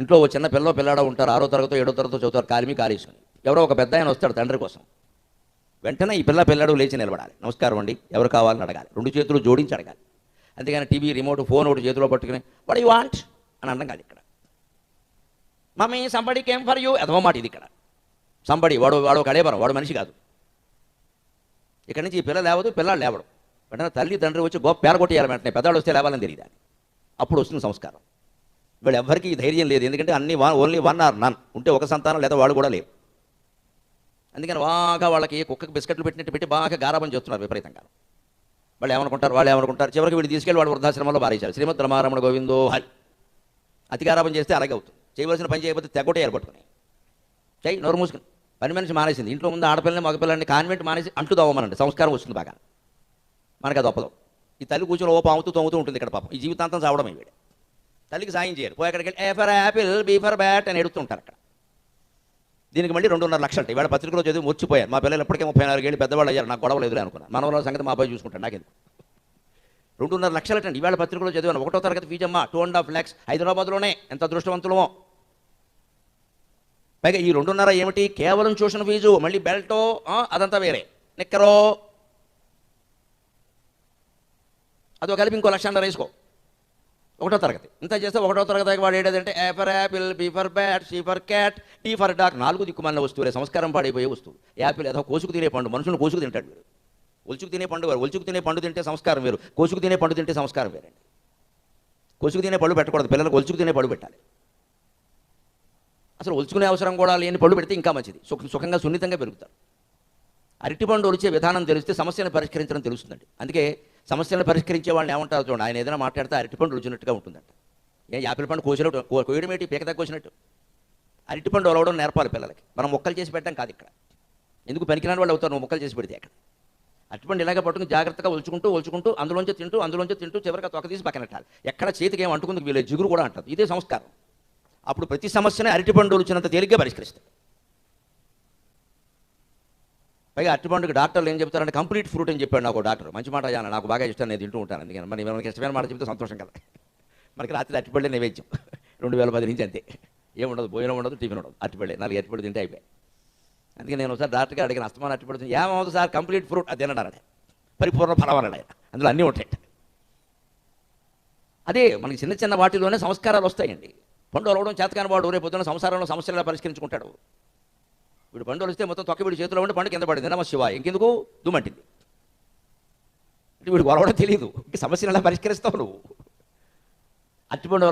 ఇంట్లో ఓ చిన్న పిల్లాడో ఉంటారు, 6వ తరగతో 7వ తరగతో చదువుతారు, కాలిమి కాలేసుకుని. ఎవరో ఒక పెద్ద ఆయన వస్తాడు తండ్రి కోసం. వెంటనే ఈ పిల్లాడు లేచి నిలబడాలి, నమస్కారం అండి, ఎవరు కావాలని అడగాలి, 2 చేతులు జోడించి అడగాలి. అంతేగాని టీవీ రిమోట్ ఫోన్ ఒకటి చేతిలో పట్టుకుని వాట్ యు వాంట్ అని అనడం కాదు. ఇక్కడ mummy somebody came for you ఎదవ మాట ఇది. ఇక్కడ సంబడి వాడు ఒక అడేబరం, వాడు మనిషి కాదు. ఇక్కడి నుంచి ఈ పిల్ల లేవదు, పిల్లాడు లేవడు. వెంటనే తల్లి తండ్రి వచ్చి గొప్ప పేర కొట్టేయాలి. వెంటనే పెద్దవాళ్ళు వస్తే లేవాలని తెలియదు, అప్పుడు వస్తుంది సంస్కారం. వీళ్ళు ఎవరికి ధైర్యం లేదు, ఎందుకంటే అన్ని ఓన్లీ 1 ఆర్ నన్ ఉంటే ఒక సంతానం, లేదా వాళ్ళు కూడా లేవు. అందుకని బాగా వాళ్ళకి కుక్కకి బిస్కెట్లు పెట్టినట్టు పెట్టి బాగా గారాబం చేస్తున్నారు విపరీతంగా. వాళ్ళు ఏమనుకుంటారు, చివరికి వీళ్ళు తీసుకెళ్ళి వాడు వృద్ధాశ్రమంలో పారేశారు. శ్రీమద్ రమారమణ గోవిందో హరి. అతి గారాబం చేస్తే అలాగే అవుతుంది. చేయవలసిన పని చేయకపోతే తెగొట్టే ఏర్పట్టుకుని చెయ్యి, నోరు మూసుకుని. పని మనిషి మానేసింది, ఇంట్లో ముందు ఆడపిల్లని మగపిల్లని కాన్వెంట్ మానేసి అంటు తవ్వమనండి, సంస్కారం వస్తుంది బాగా. మనకు అది ఒప్పదు. ఈ తల్లి కూర్చొని ఓ పాముతూ తొమ్ముతూ ఉంటుంది ఇక్కడ పాపం. ఈ జీవితాంతం చావడం వీడు. తల్లికి సాయం చేయరు, పోయి అక్కడికి వెళ్ళి ఏ for apple B for bat అని ఎడుతుంటారు అక్కడ. దీనికి మళ్ళీ 2.5 లక్షలు. ఇవాళ పత్రికలో చదివి ముచ్చిపోయారు. మా పిల్లలు ఎప్పటికే 34 ఏళ్ళు పెద్దవాళ్ళు అయ్యారు, నాకు గొడవలు ఎదురు అనుకున్నాను. మనవల సంగతి మా అబ్బాయి చూసుకుంటాను, నాకెందుకు. 2.5 లక్షలటండి ఇవాళ పత్రికలో చదివాను. 1వ తరగతి ఫీజు అమ్మా 2.5 lakhs హైదరాబాద్లోనే. ఎంత అదృష్టవంతులమో. పైగా ఈ 2.5 ఏమిటి, కేవలం ట్యూషన్ ఫీజు, మళ్ళీ బెల్టో అదంతా వేరే, నిక్కరో అదో కలిపి ఇంకో 1.5 లక్షలు వేసుకో. 1వ తరగతి ఇంత చేస్తే 1వ తరగతి వాడు ఏడేదంటే A for apple, B for bat, C for cat, T for dog. 4 దిక్కుమాలిన వస్తువులే, సంస్కారం పాడైపోయే వస్తువు. యాపిల్ ఏదో కోసుకు తినే పండు, మనుషులు కోసుకు తింటాడు వీడు. ఒలుచుకు తినే పండు వేరు, ఒలుచుకు తినే పండు తింటే సంస్కారం వేరు, కోసుకు తినే పండు తింటే సంస్కారం వేరండి. కోసుకు తినే పళ్ళు పెట్టకూడదు, పిల్లలకు ఒలుచుకు తినే పళ్ళు పెట్టాలి. అసలు ఒలుచుకునే అవసరం కూడా లేని పళ్ళు పెడితే ఇంకా మంచిది, సుఖంగా సున్నితంగా పెరుగుతారు. అరటిపండు ఒలిచే విధానం తెలిస్తే సమస్యను పరిష్కరించడం తెలుస్తుందండి. అందుకే సమస్యలను పరిష్కరించే వాళ్ళని ఏమంటారు చూడండి, ఆయన ఏదైనా మాట్లాడితే అరటిపండు ఒలిచినట్టుగా ఉంటుందంట. యాపిల్ పండు కోసినట్టు కోయడం ఏంటి, పీకదా కోసినట్టు. అరటిపండు ఒలవడం నేర్పాలి పిల్లలకి, మనం మొక్కలు చేసి పెట్టడం కాదు ఇక్కడ. ఎందుకు పనికిరాని వాళ్ళు అవుతారు నువ్వు మొక్కలు చేసి పెడితే. అక్కడ అరటిపండు ఇలాగ పట్టుకుని జాగ్రత్తగా ఒలుచుకుంటూ అందులోంచి తింటూ చివరిగా తొక్క తీసి పక్కన పెట్టాలి. ఎక్కడ చేతికి ఏం అంటుకుందుకు వీళ్ళు జిగురు కూడా అంటారు. ఇదే సంస్కారం. అప్పుడు ప్రతి సమస్యనే అరటిపండు ఒలిచినంత తేలిగ్గా పరిష్కరిస్తారు. పైగా అరటిపండుకి డాక్టర్లు ఏం చెప్తారంటే కంప్లీట్ ఫ్రూట్ అని చెప్పాడు నాకు డాక్టర్. మంచి మాట అయ్యాను, నాకు బాగా ఇష్టం, నేను తింటూ ఉంటాను. అందుకని మరి మనకి ఇష్టమైన మాట చెప్తే సంతోషం కదా. మనకి రాత్రి అరటిపండే నైవేద్యం 2010 నుంచి అంతే. ఏముండదు, భోజనం ఉండదు, టిఫిన్ ఉండదు, అరటిపండే 4 అరటిపండు తింటే అయిపోయాయి. అందుకే నేను ఒకసారి డాక్టర్గా అడిగిన, అస్తమాన అరటిపండు ఏమవుతుంది సార్, కంప్లీట్ ఫ్రూట్ అది తినడాలి, పరిపూర్ణ ఫలం అన్నాడు. అందులో అన్నీ ఉంటాయి. అదే మనకి చిన్న చిన్న వాటిలోనే సంస్కారాలు వస్తాయండి. పండు అలవడం చేతకాని వాడు రేపు పొద్దున్న సంసారంలో సమస్యలు పరిష్కరించుకుంటాడు. వీడు పండు వలిస్తే మొత్తం తొక్క వీడి చేతిలో ఉండి పండు కింద పడింది, నమ శివ, ఇంకెందుకు దుమ్మంటింది. వీడికి వలవడం తెలియదు, ఇంక సమస్యను ఎలా పరిష్కరిస్తావు నువ్వు. అరటిపండు